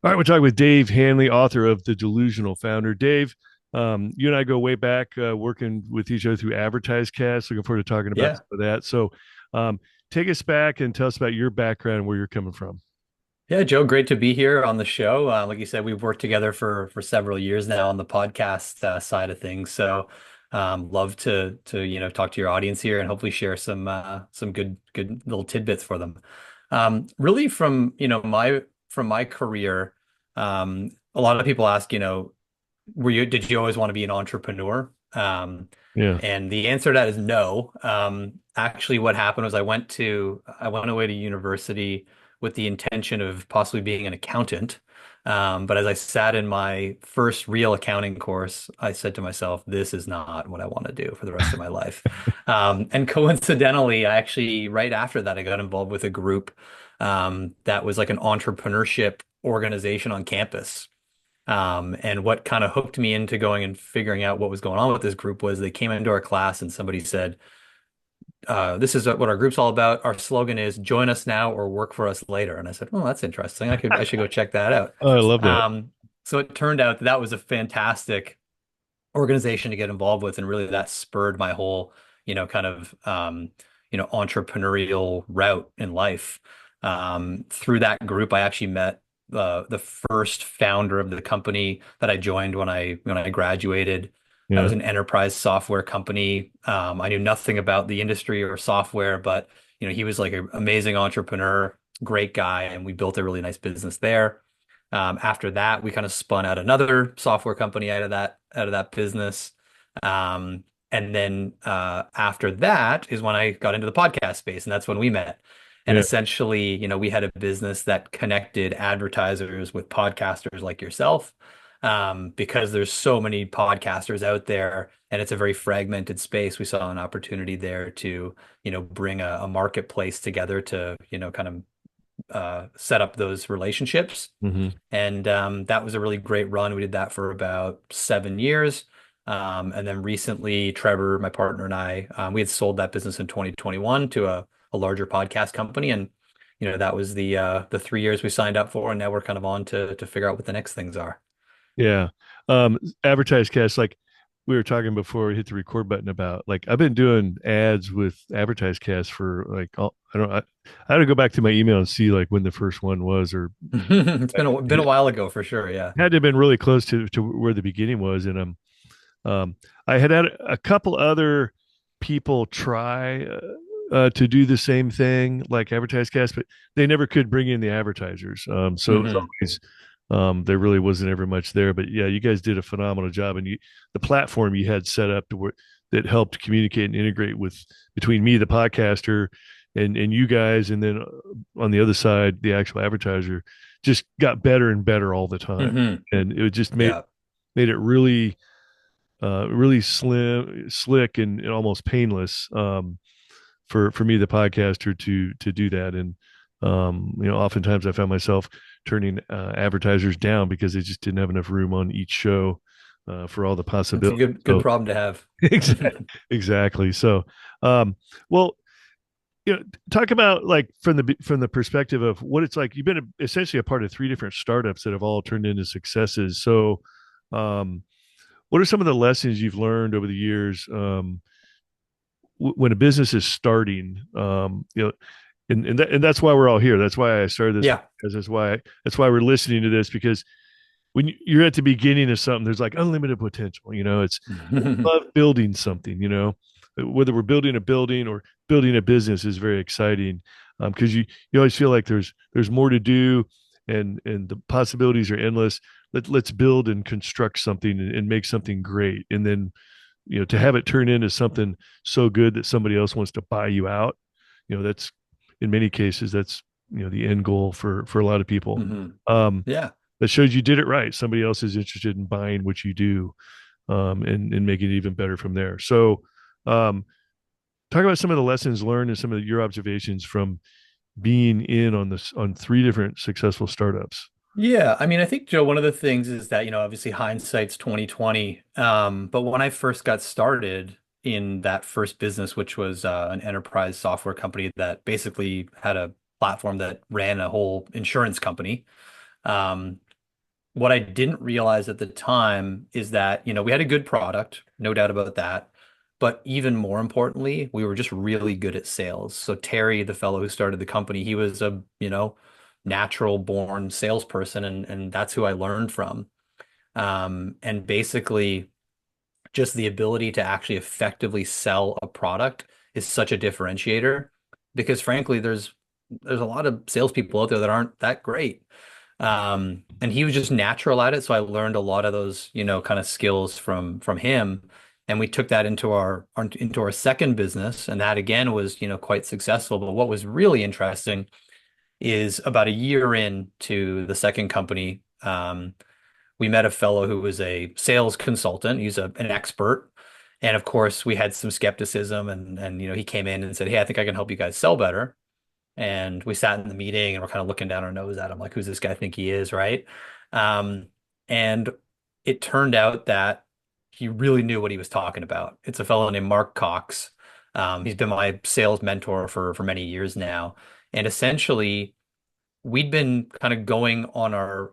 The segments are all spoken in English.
All right, we're talking with Dave Hanley, author of The Delusional Founder. Dave, you and I go way back working with each other through AdvertiseCast. Looking forward to talking about Yeah. some of that. So, um, take us back and tell us about your background and where you're coming from. Yeah, Joe, great to be here on the show. Like you said, we've worked together for several years now on the podcast side of things. So, love to talk to your audience here and hopefully share some good little tidbits for them. Really from my career, a lot of people ask, were you did you always want to be an entrepreneur? Yeah, And the answer to that is no. Actually, what happened was I went away to university with the intention of possibly being an accountant. But as I sat in my first real accounting course, I said to myself, this is not what I want to do for the rest of my life. And coincidentally, I actually, right after that, I got involved with a group that was like an entrepreneurship organization on campus. And what kind of hooked me into going and figuring out what was going on with this group was they came into our class and somebody said, this is what our group's all about. Our slogan is join us now or work for us later. And I said, oh, that's interesting. I should go check that out. oh, I love that. So it turned out that that was a fantastic organization to get involved with. And really that spurred my whole, kind of, entrepreneurial route in life. Through that group, I actually met the first founder of the company that I joined when I graduated. That Yeah, was an enterprise software company. I knew nothing about the industry or software, but he was like an amazing entrepreneur, great guy, and we built a really nice business there. After that, we kind of spun out another software company out of that business. And then after that is when I got into the podcast space, and that's when we met. And yeah, essentially, we had a business that connected advertisers with podcasters like yourself, because there's so many podcasters out there, and it's a very fragmented space. We saw an opportunity there to, bring a marketplace together to, kind of set up those relationships. hmm, And that was a really great run. We did that for about 7 years. And then recently, Trevor, my partner, and I, we had sold that business in 2021 to a larger podcast company. And, that was the 3 years we signed up for. And now we're kind of on to figure out what the next things are. yeah. AdvertiseCast, like we were talking before we hit the record button about, like I've been doing ads with AdvertiseCast for like I don't I had to go back to my email and see like when the first one was, or It's been a while ago for sure. Yeah. had to have been really close to where the beginning was. And I had a couple other people try to do the same thing like AdvertiseCast, but they never could bring in the advertisers. So it was Hmm. always there really wasn't ever much there. But yeah, you guys did a phenomenal job, and the platform you had set up to where that helped communicate and integrate with between me, the podcaster, and you guys, and then on the other side, the actual advertiser, just got better and better all the time, Hmm. and it just Yeah. made it really really slick, and almost painless for me, the podcaster, to do that. And oftentimes I found myself turning advertisers down because they just didn't have enough room on each show for all the It's a possibilities. good So problem to have. exactly. So, well, talk about like from the perspective of what it's like. You've been essentially a part of three different startups that have all turned into successes. So, um, what are some of the lessons you've learned over the years when a business is starting? And that's why we're all here. That's why I started this, Yeah. because that's why we're listening to this, because when you're at the beginning of something, there's like unlimited potential. It's love building something. Whether we're building a building or building a business is very exciting, because you always feel like there's more to do, and the possibilities are endless. Let's build and construct something, and make something great, and then to have it turn into something so good that somebody else wants to buy you out. That's in many cases that's the end goal for a lot of people. Hmm. Um, Yeah. that shows you did it right. Somebody else is interested in buying what you do, and making it even better from there. So, um, talk about some of the lessons learned and some of your observations from being in on three different successful startups. Yeah, I mean, I think Joe, one of the things is that, obviously hindsight's 2020. But when I first got started in that first business, which was an enterprise software company that basically had a platform that ran a whole insurance company. what I didn't realize at the time is that, we had a good product, no doubt about that. But even more importantly, we were just really good at sales. So Terry, the fellow who started the company, he was a, natural born salesperson, and that's who I learned from. And basically just the ability to actually effectively sell a product is such a differentiator because frankly, there's a lot of salespeople out there that aren't that great. And he was just natural at it. So I learned a lot of those, kind of skills from him. And we took that into our second business. And that again was, quite successful. But what was really interesting is about a year into the second company, we met a fellow who was a sales consultant. He's an expert. And of course, we had some skepticism and he came in and said, "Hey, I think I can help you guys sell better." And we sat in the meeting and we're kind of looking down our nose at him, like, who's this guy think he is, right? Um, and it turned out that he really knew what he was talking about. It's a fellow named Mark Cox. He's been my sales mentor for many years now. And essentially, we'd been kind of going on our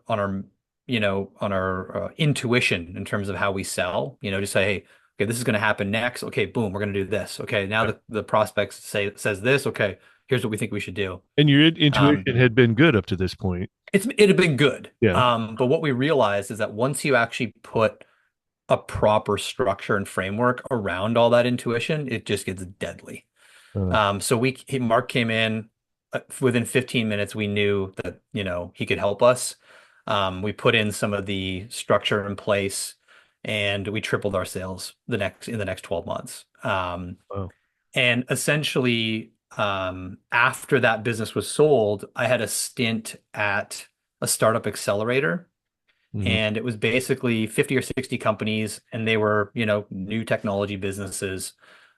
intuition in terms of how we sell, just say, hey, okay, this is going to happen next. Okay, boom, we're going to do this. Okay, now the prospects says this. Okay, here's what we think we should do. And your intuition had been good up to this point. It had been good. Yeah. But what we realized is that once you actually put a proper structure and framework around all that intuition, it just gets deadly. Uh, So Mark came in within 15 minutes. We knew that, he could help us. We put in some of the structure in place and we tripled our sales in the next 12 months. wow. And essentially, after that business was sold, I had a stint at a startup accelerator. Mhm. And it was basically 50 or 60 companies, and they were, new technology businesses.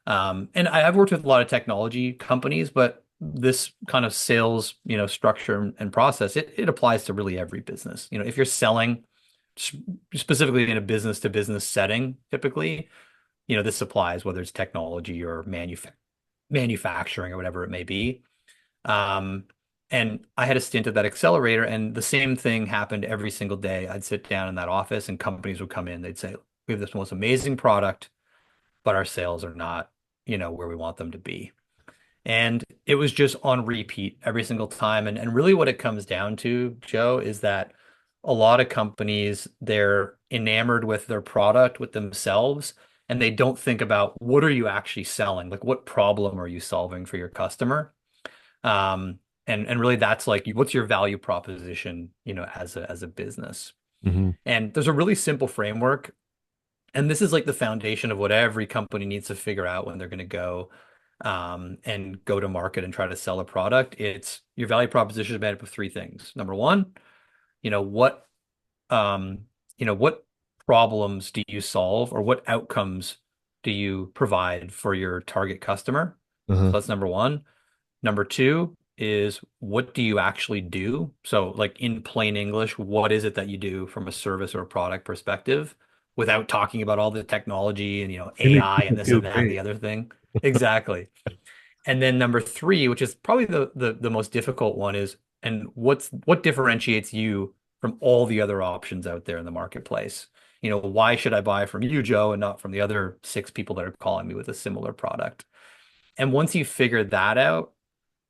And I've worked with a lot of technology companies, but this kind of sales, structure and process, it applies to really every business. If you're selling specifically in a business to business setting, typically, this applies whether it's technology or manufacturing or whatever it may be. Um, and I had a stint at that accelerator, and the same thing happened every single day. I'd sit down in that office, and companies would come in. They'd say, "We have this most amazing product, but our sales are not, where we want them to be." And it was just on repeat every single time. And really, what it comes down to, Joe, is that a lot of companies, they're enamored with their product, with themselves, and they don't think about what are you actually selling? Like, what problem are you solving for your customer? And really that's like what's your value proposition, as a business. Mhm. And there's a really simple framework. And this is like the foundation of what every company needs to figure out when they're going to go and go to market and try to sell a product. It's your value proposition is made up of three things. Number one, you know, what what problems do you solve or what outcomes do you provide for your target customer? Uh-huh. So that's number one. Number two is what do you actually do? So, like in plain English, what is it that you do from a service or a product perspective without talking about all the technology and, It makes AI and people this feel and that and the great. other thing? Exactly. And then number three, which is probably the most difficult one is, and what differentiates you from all the other options out there in the marketplace? Why should I buy from you, Joe, and not from the other six people that are calling me with a similar product? And once you figure that out,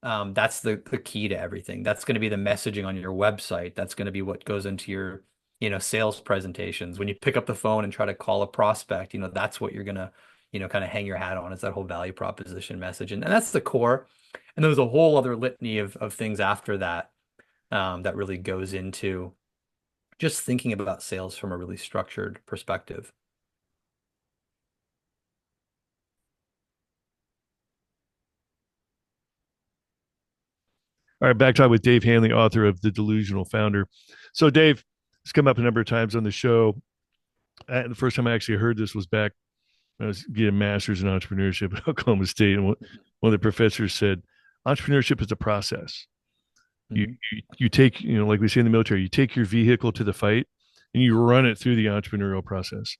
that's the key to everything. That's going to be the messaging on your website. That's going to be what goes into your, sales presentations. When you pick up the phone and try to call a prospect, that's what you're going to, kind of hang your hat on is that whole value proposition message. And that's the core. And there's a whole other litany of things after that that really goes into just thinking about sales from a really structured perspective. All right, back talk with Dave Hanley, author of The Delusional Founder. So, Dave, it's come up a number of times on the show. The first time I actually heard this was back when I was getting a master's in entrepreneurship at Oklahoma State, and one of the professors said, "Entrepreneurship is a process. You, Mhm. you take, like we say in the military, you take your vehicle to the fight, and you run it through the entrepreneurial process.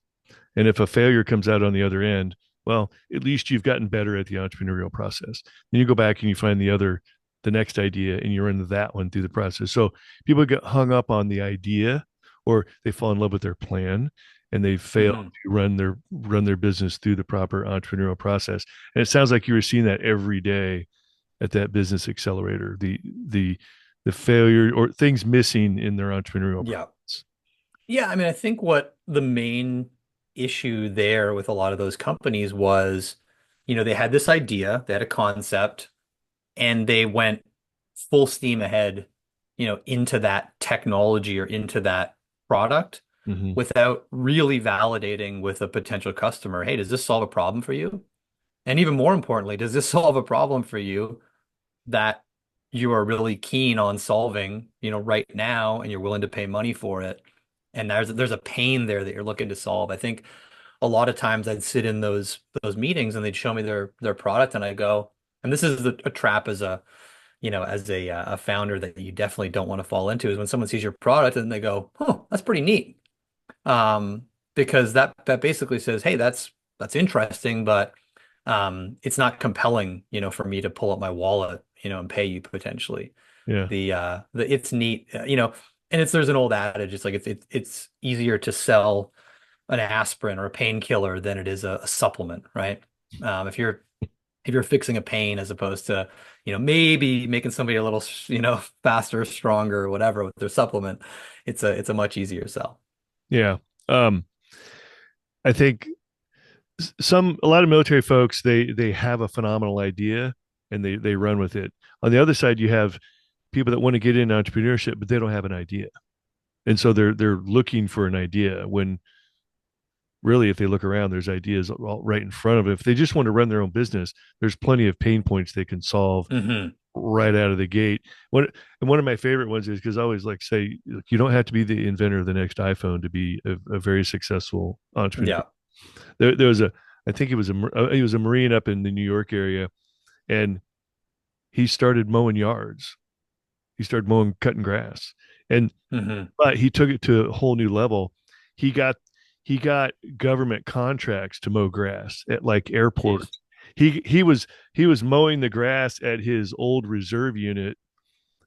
And if a failure comes out on the other end, well, at least you've gotten better at the entrepreneurial process. Then you go back and you find the next idea, and you run that one through the process. So people get hung up on the idea or they fall in love with their plan and they fail Hmm. to run their business through the proper entrepreneurial process. And it sounds like you were seeing that every day at that business accelerator, the failure or things missing in their entrepreneurial Yeah. process. Yeah, I mean, I think what the main issue there with a lot of those companies was, they had this idea, they had a concept, and they went full steam ahead, into that technology or into that product Mm-hmm. without really validating with a potential customer, hey, does this solve a problem for you? And even more importantly, does this solve a problem for you that you are really keen on solving, right now, and you're willing to pay money for it? And there's a pain there that you're looking to solve. I think a lot of times I'd sit in those meetings and they'd show me their product, and I go, and this is a trap as a founder that you definitely don't want to fall into, is when someone sees your product and they go, "Oh, that's pretty neat." Because that basically says, "Hey, that's interesting, but it's not compelling, for me to pull up my wallet, and pay you potentially." Yeah. The it's neat, and there's an old adage. It's like it's easier to sell an aspirin or a painkiller than it is a supplement, right? If you're fixing a pain as opposed to, maybe making somebody a little, faster, stronger, or whatever with their supplement, it's a much easier sell. Yeah. Um, I think a lot of military folks, they have a phenomenal idea and they run with it. On the other side, you have people that want to get into entrepreneurship, but they don't have an idea. And so they're looking for an idea when really, if they look around, there's ideas all right in front of them. If they just want to run their own business, there's plenty of pain points they can solve Hmm. right out of the gate. One of my favorite ones is because I always like say you don't have to be the inventor of the next iPhone to be a very successful entrepreneur. Yeah. There was I think he was a Marine up in the New York area, and he started mowing yards. He started cutting grass, and Hmm. but he took it to a whole new level. He got he got government contracts to mow grass at like airports. Jeez. He was mowing the grass at his old reserve unit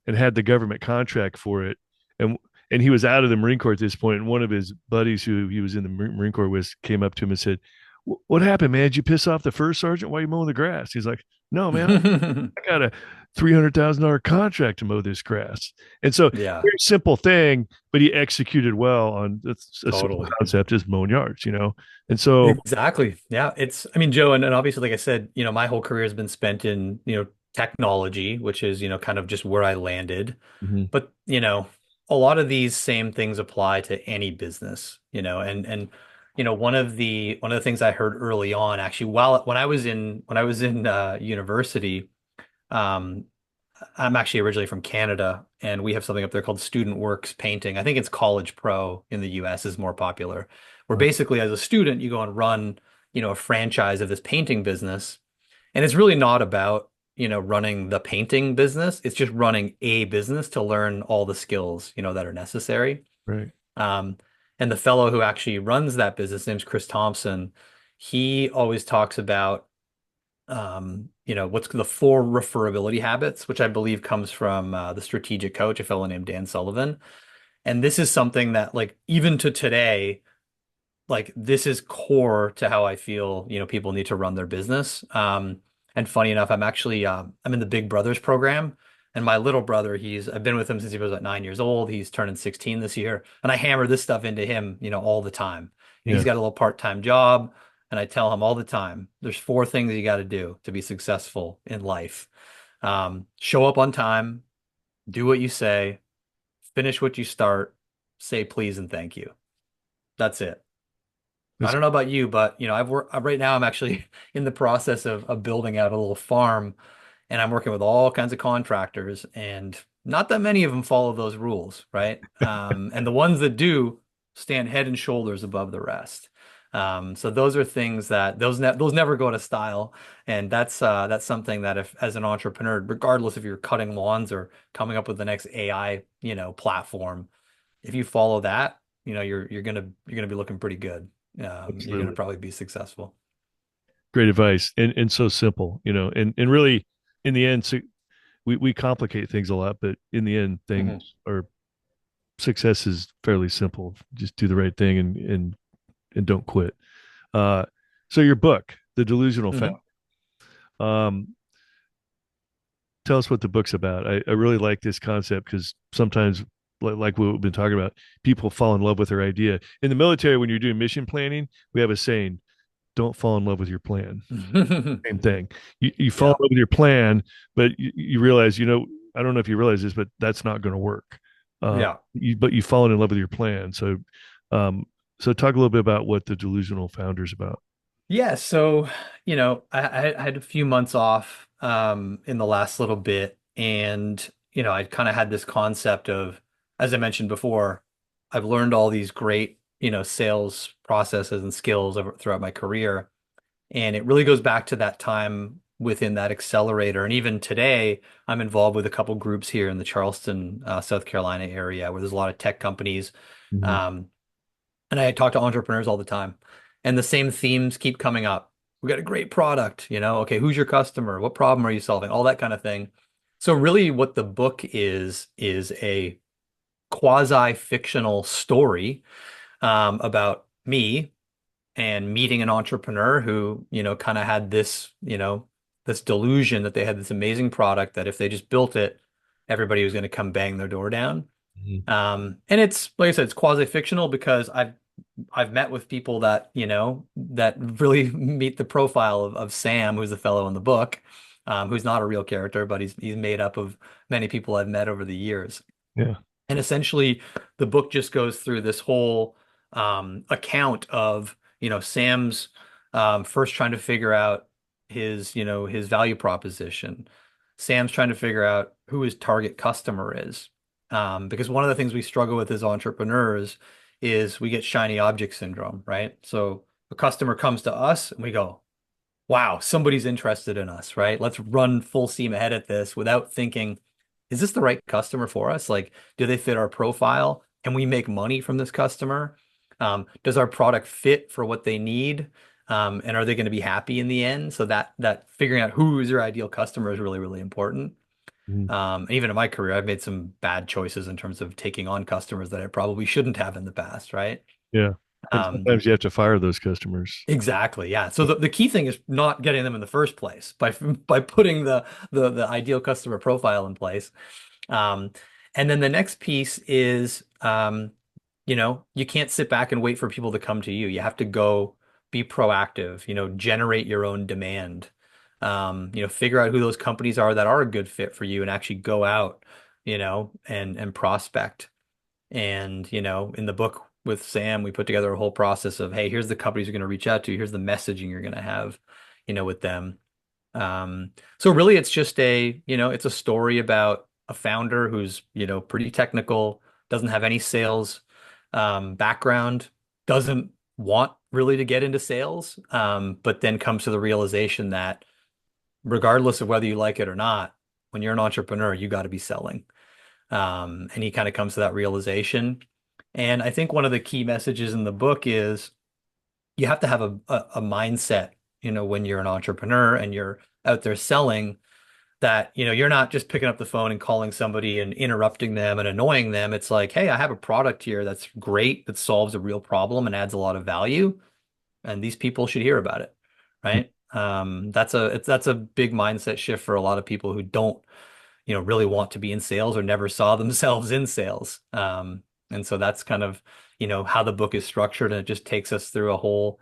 and had the government contract for it. And and he was out of the Marine Corps at this point. And one of his buddies who he was in the Marine Corps with came up to him and said, "What happened, man? Did you piss off the first sergeant? Why are you mowing the grass?" He's like, "No, man, I got a $300,000 contract to mow this grass." And so, Yeah, very simple thing, but he executed well on a simple totally. concept is mowing yards. And so, Exactly. Yeah. I mean, Joe, and obviously, like I said, my whole career has been spent in, technology, which is, kind of just where I landed. mhm, But, a lot of these same things apply to any business, and one of the things I heard early on, actually, when I was in university, um, I'm actually originally from Canada, and we have something up there called Student Works Painting. I think it's College Pro in the US is more popular, where basically as a student you go and run, a franchise of this painting business. And it's really not about, running the painting business. It's just running a business to learn all the skills, that are necessary. right, Um, and the fellow who actually runs that business, his name's Chris Thompson. He always talks about what's the four referability habits, which I believe comes from the strategic coach, a fellow named Dan Sullivan. And this is something that, like, even to today, like, this is core to how I feel, people need to run their business. And funny enough, I'm in the Big Brothers program, and my little brother, I've been with him since he was like 9 years old. He's turning 16 this year, and I hammer this stuff into him, all the time. He's yeah, got a little part-time job, and I tell him all the time, there's four things you got to do to be successful in life. Show up on time, do what you say, finish what you start, say please and thank you. That's it. I that's don't know about you, but right now I'm actually in the process of building out a little farm, and I'm working with all kinds of contractors, and not that many of them follow those rules, right? And the ones that do stand head and shoulders above the rest. So those are things that those never go out of style, and that's something that, if as an entrepreneur, regardless if you're cutting lawns or coming up with the next AI, platform, if you follow that, you're gonna be looking pretty good. You're gonna absolutely probably be successful. great advice and so simple. And really in the end, so we complicate things a lot, but in the end, things Hmm. are success is fairly simple. Just do the right thing and don't quit. Uh, so your book, The Delusional Founder. Hmm. Um, Tell us what the book's about. I really like this concept because sometimes, like what we've been talking about, people fall in love with their idea. In the military, when you're doing mission planning, we have a saying: "Don't fall in love with your plan." Same thing. You fall in Yeah. love with your plan, but you realize, I don't know if you realize this, but that's not going to work. Yeah. But you've fallen in love with your plan. Um, so talk a little bit about what the delusional founder is about. Yeah, so I had a few months off in the last little bit, and I kind of had this concept of, as I mentioned before, I've learned all these great sales processes and skills throughout my career, and it really goes back to that time within that accelerator. And even today, I'm involved with a couple groups here in the Charleston, South Carolina area where there's a lot of tech companies. Mhm. Um, and I talk to entrepreneurs all the time, and the same themes keep coming up. We got a great product, okay, who's your customer? What problem are you solving? All that kind of thing. So really what the book is a quasi-fictional story about me and meeting an entrepreneur who, kind of had this delusion that they had this amazing product that if they just built it, everybody was going to come bang their door down. Mhm. And it's, like I said, it's quasi-fictional because I've met with people that, that really meet the profile of Sam, who's the fellow in the book, who's not a real character, but he's made up of many people I've met over the years. Yeah. And essentially, the book just goes through this whole account of, Sam's first trying to figure out his value proposition. Sam's trying to figure out who his target customer is. Because one of the things we struggle with as entrepreneurs is we get shiny object syndrome, right? So a customer comes to us and we go, wow, somebody's interested in us, right? Let's run full steam ahead at this without thinking, is this the right customer for us? Like, do they fit our profile? Can we make money from this customer? Does our product fit for what they need? And are they going to be happy in the end? So that figuring out who is your ideal customer is really, really important. Mhm. And even in my career, I've made some bad choices in terms of taking on customers that I probably shouldn't have in the past, right? Yeah. And Um, sometimes you have to fire those customers. Exactly. Yeah. So the key thing is not getting them in the first place by putting the ideal customer profile in place. Um, and then the next piece is you can't sit back and wait for people to come to you. You have to go be proactive, generate your own demand. Figure out who those companies are that are a good fit for you and actually go out, and prospect. And, in the book with Sam, we put together a whole process of, hey, here's the companies you're going to reach out to. Here's the messaging you're going to have, with them. So really it's just it's a story about a founder who's, pretty technical, doesn't have any sales, background, doesn't want really to get into sales, but then comes to the realization that regardless of whether you like it or not, when you're an entrepreneur, you got to be selling. And he kind of comes to that realization. And I think one of the key messages in the book is you have to have a mindset, when you're an entrepreneur and you're out there selling that, you're not just picking up the phone and calling somebody and interrupting them and annoying them. It's like, hey, I have a product here that's great, that solves a real problem and adds a lot of value, and these people should hear about it, right? That's a big mindset shift for a lot of people who don't really want to be in sales or never saw themselves in sales. And so that's kind of, how the book is structured, and it just takes us through a whole,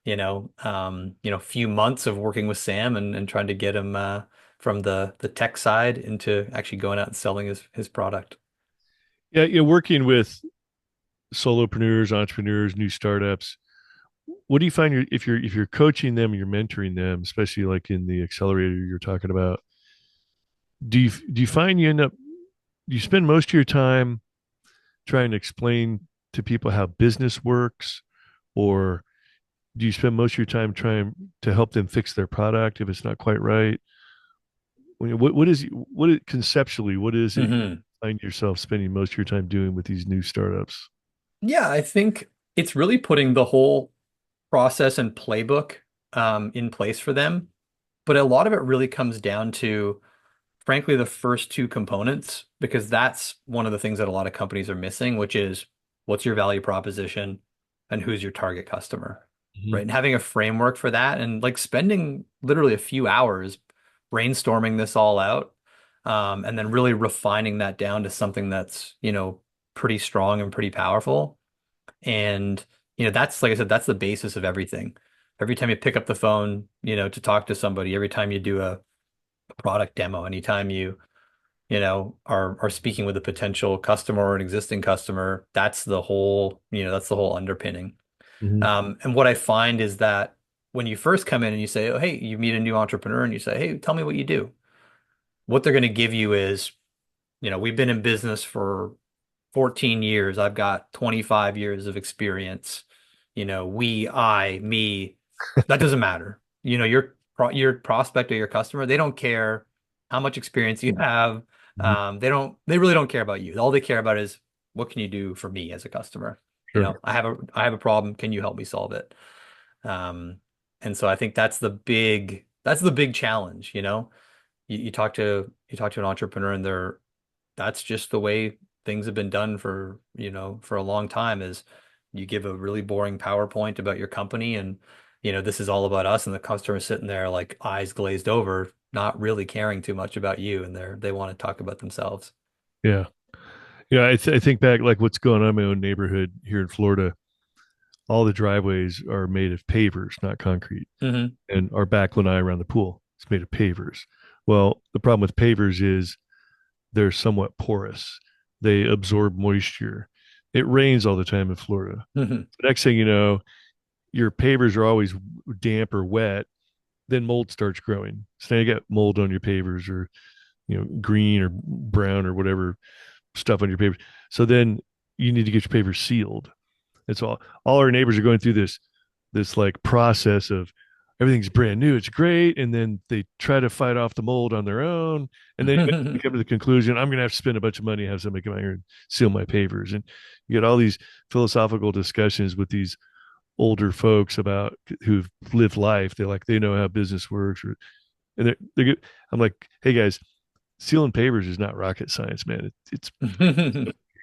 few months of working with Sam and trying to get him from the tech side into actually going out and selling his product. Yeah, you're working with solopreneurs, entrepreneurs, new startups. What do you find if you're coaching them, you're mentoring them, especially like in the accelerator you're talking about? Do you find you end up you spend most of your time trying to explain to people how business works, or do you spend most of your time trying to help them fix their product if it's not quite right? Conceptually, what is it you Hmm. find yourself spending most of your time doing with these new startups? Yeah, I think it's really putting the whole process and playbook in place for them. But a lot of it really comes down to frankly the first two components because that's one of the things that a lot of companies are missing, which is what's your value proposition and who's your target customer, Mhm. right? And having a framework for that and like spending literally a few hours brainstorming this all out, and then really refining that down to something that's, pretty strong and pretty powerful. And, that's, like I said, that's the basis of everything. Every time you pick up the phone, to talk to somebody, every time you do a product demo, anytime are speaking with a potential customer or an existing customer, that's the whole underpinning. Mhm. And what I find is that when you first come in and you say, oh, hey, you meet a new entrepreneur and you say, hey, tell me what you do. What they're going to give you is, we've been in business for 14 years. I've got 25 years of experience. Me, that doesn't matter. Your prospect or your customer, they don't care how much experience you have. Mhm. They really don't care about you. All they care about is what can you do for me as a customer? Sure. I have a problem. Can you help me solve it? Um, and so I think that's the big challenge, you talk to an entrepreneur and that's just the way things have been done for a long time is you give a really boring PowerPoint about your company and this is all about us and the customer's sitting there like eyes glazed over, not really caring too much about you and they want to talk about themselves. Yeah. Yeah. I think back like what's going on in my own neighborhood here in Florida. All the driveways are made of pavers, not concrete. Hmm. And our back lanai around the pool is made of pavers. Well, the problem with pavers is they're somewhat porous. They absorb moisture. It rains all the time in Florida. Hmm. The next thing you know, your pavers are always damp or wet. Then mold starts growing. So now you got mold on your pavers, or green or brown or whatever stuff on your pavers. So then you need to get your pavers sealed. It's all our neighbors are going through this like process of everything's brand new, it's great, and then they try to fight off the mold on their own, and then you come to the conclusion, I'm going to have to spend a bunch of money to have somebody come out here and seal my pavers. And you get all these philosophical discussions with these older folks about who've lived life. They know how business works, and they're good. I'm like, hey guys, sealing pavers is not rocket science, man. It's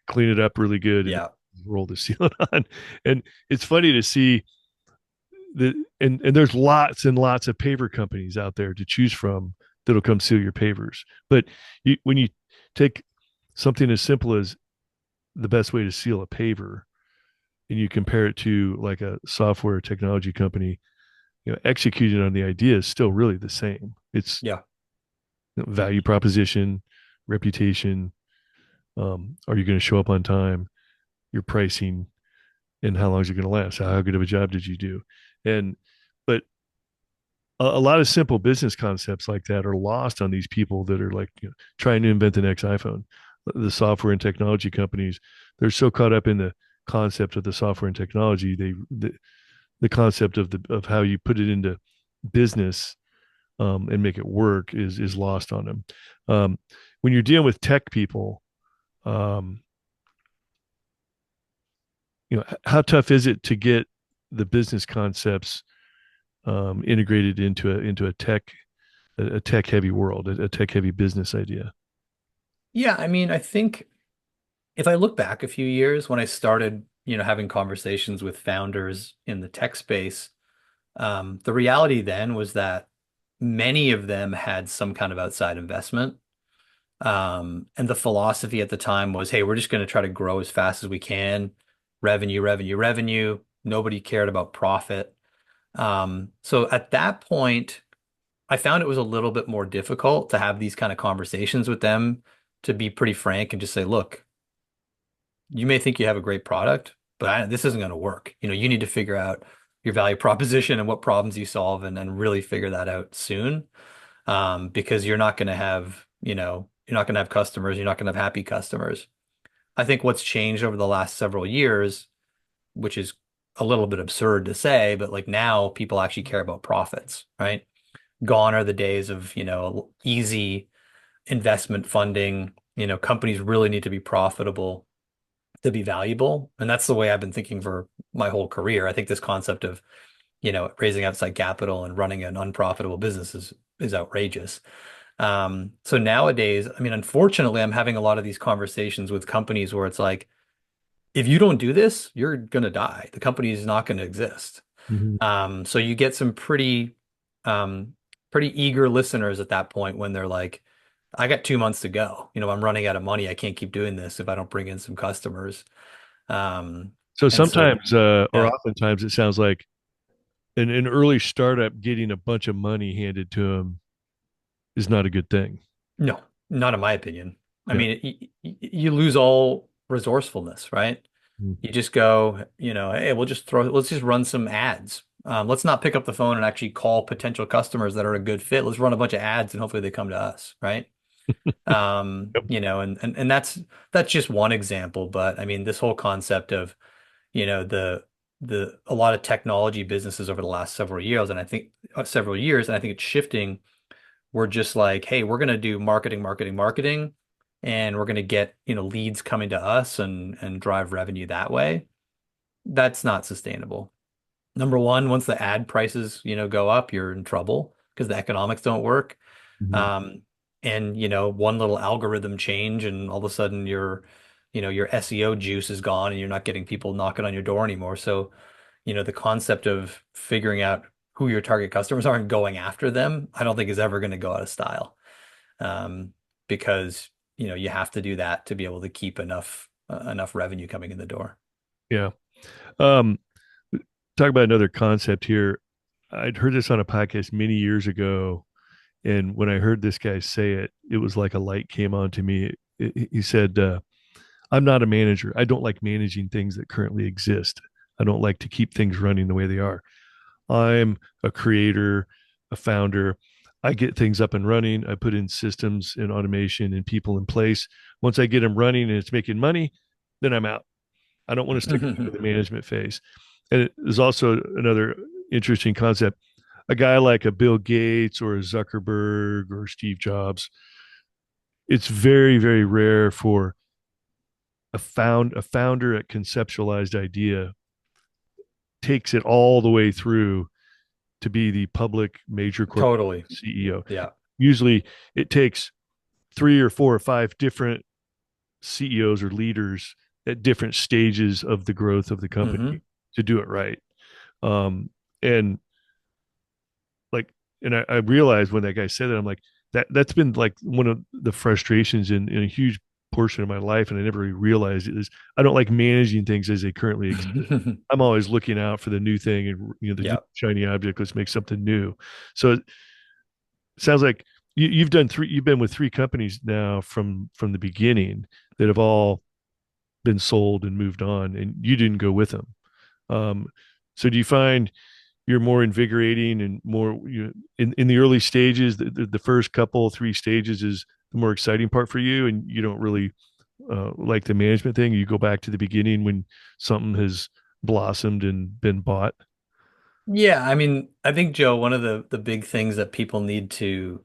clean it up really good and Yeah. roll the sealant on. And it's funny to see that, and there's lots and lots of paver companies out there to choose from that'll come seal your pavers. But when you take something as simple as the best way to seal a paver and you compare it to like a software technology company, executing on the idea is still really the same. It's Yeah. value proposition, reputation. Are you going to show up on time? Your pricing, and how long is it going to last? How good of a job did you do? And but a lot of simple business concepts like that are lost on these people that are like trying to invent the next iPhone. The software and technology companies, they're so caught up in the concept of the software and technology, the concept of how you put it into business, and make it work is lost on them. When you're dealing with tech people, um, how tough is it to get the business concepts integrated into a tech heavy world, a tech heavy business idea? Yeah, I mean, I think if I look back a few years when I started, having conversations with founders in the tech space, the reality then was that many of them had some kind of outside investment. And the philosophy at the time was, hey, we're just going to try to grow as fast as we can. Revenue, revenue, revenue. Nobody cared about profit. So at that point, I found it was a little bit more difficult to have these kind of conversations with them, to be pretty frank and just say, look, you may think you have a great product, but this isn't going to work. You need to figure out your value proposition and what problems you solve and really figure that out soon. Because you're not going to have customers. You're not going to have happy customers. I think what's changed over the last several years, which is a little bit absurd to say, but like now people actually care about profits, right? Gone are the days of, easy investment funding. Companies really need to be profitable to be valuable. And that's the way I've been thinking for my whole career. I think this concept of, raising outside capital and running an unprofitable business is outrageous. So nowadays, I mean, unfortunately, I'm having a lot of these conversations with companies where it's like, if you don't do this, you're gonna die. The company is not gonna exist. Mhm. So you get some um, pretty eager listeners at that point when they're like, I got 2 months to go. I'm running out of money. I can't keep doing this if I don't bring in some customers. Um, So and so, sometimes, or yeah, oftentimes, it sounds like an early startup getting a bunch of money handed to them is not a good thing. no, not in my opinion. I Yeah. mean, you lose all resourcefulness, right? Mhm. You just go, hey, let's just run some ads. Let's not pick up the phone and actually call potential customers that are a good fit. Let's run a bunch of ads and hopefully they come to us, right? Yep. And that's just one example, but I mean, this whole concept of, you know, the a lot of technology businesses over the last several years, and I think it's shifting. We're just like, hey, we're gonna do marketing, marketing, marketing, and we're gonna get, leads coming to us and drive revenue that way. That's not sustainable. Number one, once the ad prices, go up, you're in trouble because the economics don't work. Mhm. Um, and one little algorithm change, and all of a sudden your SEO juice is gone, and you're not getting people knocking on your door anymore. So, the concept of figuring out who your target customers are and going after them, I don't think is ever going to go out of style. Because you have to do that to be able to keep enough revenue coming in the door. Yeah. Um, Talk about another concept here. I'd heard this on a podcast many years ago, and when I heard this guy say it, it was like a light came on to me. He said, "I'm not a manager. I don't like managing things that currently exist. I don't like to keep things running the way they are. I'm a creator, a founder. I get things up and running. I put in systems and automation and people in place. Once I get them running and it's making money, then I'm out. I don't want to stick around in the management phase." And there's also another interesting concept. A guy like a Bill Gates or a Zuckerberg or Steve Jobs, it's very, very rare for a founder at conceptualized idea takes it all the way through to be the public major corporate Totally. CEO. Yeah. Usually it takes three or four or five different CEOs or leaders at different stages of the growth of the Hmm. company to do it right. Um, and like, and I realized when that guy said that, I'm like, that's been like one of the frustrations in a huge portion of my life. And I never really realized it is I don't like managing things as they currently exist. I'm always looking out for the new thing and the new Yeah. shiny object. Let's make something new. So it sounds like you've been with three companies now from the beginning that have all been sold and moved on, and you didn't go with them. Um, so do you find you're more invigorating and more in the early stages, the first couple three stages is the more exciting part for you, and you don't really like the management thing? You go back to the beginning when something has blossomed and been bought. Yeah, I mean, I think Joe, one of the big things that people need to,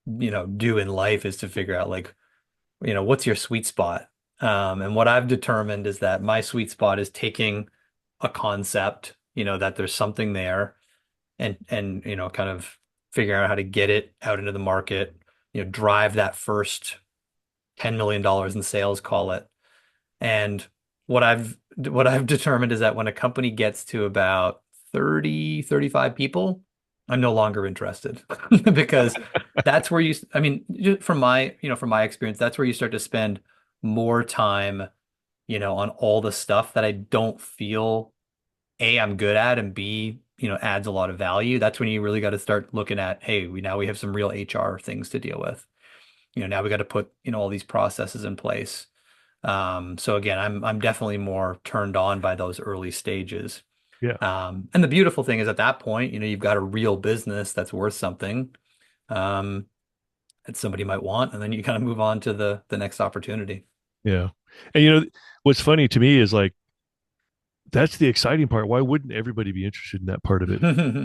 do in life is to figure out like, what's your sweet spot? And what I've determined is that my sweet spot is taking a concept, that there's something there and kind of figuring out how to get it out into the market, drive that first $10 million in sales, call it. And what I've determined is that when a company gets to about 30, 35 people, I'm no longer interested because that's where I mean, just from my experience, that's where you start to spend more time, on all the stuff that I don't feel A, I'm good at, and B, adds a lot of value. That's when you really got to start looking at, hey, we have some real HR things to deal with. Now we got to put, all these processes in place. So again, I'm definitely more turned on by those early stages. Yeah, And the beautiful thing is at that point, you've got a real business that's worth something, um, that somebody might want, and then you kind of move on to the next opportunity. yeah. And what's funny to me is like that's the exciting part. Why wouldn't everybody be interested in that part of it?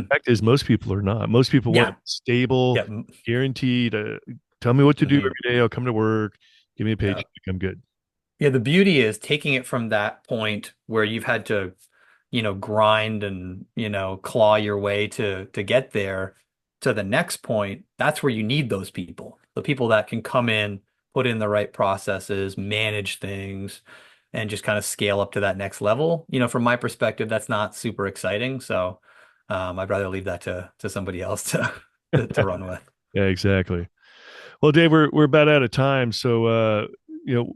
Fact is, most people are not. Most people want Yeah, stable, yeah, guaranteed. Tell me what to do mhm. every day. I'll come to work. Give me a Yeah. paycheck. I'm good. Yeah, the beauty is taking it from that point where you've had to, grind and, claw your way to get there to the next point. That's where you need those people. the people that can come in, put in the right processes, manage things, and just kind of scale up to that next level. From my perspective, that's not super exciting. So I'd rather leave that to somebody else to run with. Yeah, exactly. Well, Dave, we're about out of time. So, you know,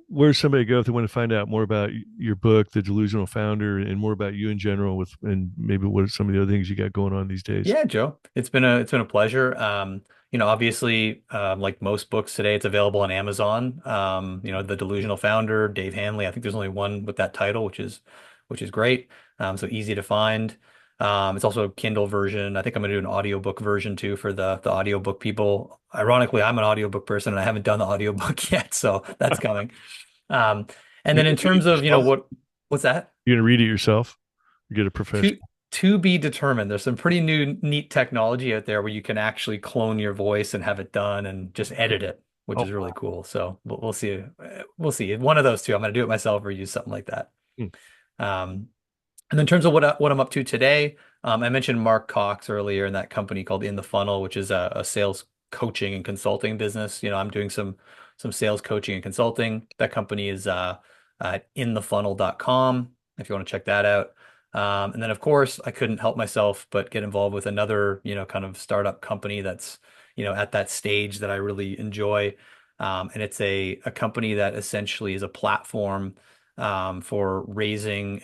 where's somebody go if they want to find out more about your book, The Delusional Founder, and more about you in general, with and maybe what are some of the other things you got going on these days? Yeah, Joe, it's been a pleasure. Obviously, like most books today, it's available on Amazon. The Delusional Founder, Dave Hanley. I think there's only one with that title, which is great. So easy to find. It's also a Kindle version. I think I'm gonna do an audiobook version too for the audiobook people. Ironically, I'm an audiobook person and I haven't done the audiobook yet, so that's coming. Um, and You then in gonna read it terms of, yourself? what's that? You gonna read it yourself? Or get a To professional? to be determined. There's some pretty new neat technology out there where you can actually clone your voice and have it done and just edit it, which Oh, is really cool. So we'll see. We'll see. One of those two. I'm going to do it myself or use something like that. hmm. Um, and in terms of what I'm up to today, I mentioned Mark Cox earlier in that company called In the Funnel, which is a sales coaching and consulting business. I'm doing some sales coaching and consulting. That company is at inthefunnel.com if you want to check that out. And then of course I couldn't help myself but get involved with another, kind of startup company that's, at that stage that I really enjoy. And it's a company that essentially is a platform for raising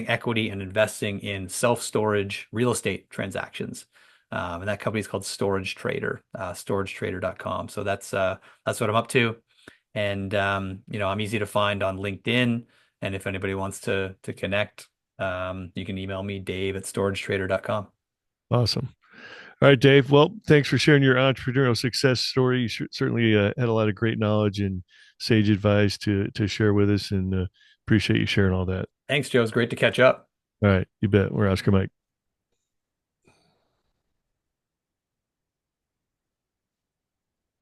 equity and investing in self-storage real estate transactions. And that company is called Storage Trader, storagetrader.com. So that's what I'm up to. And I'm easy to find on LinkedIn. And if anybody wants to connect, you can email me, dave@storagetrader.com. Awesome. All right, Dave. Well, thanks for sharing your entrepreneurial success story. You certainly had a lot of great knowledge and sage advice to share with us, and appreciate you sharing all that. Thanks, Joe. It's great to catch up. All right, you bet. We're Oscar Mike.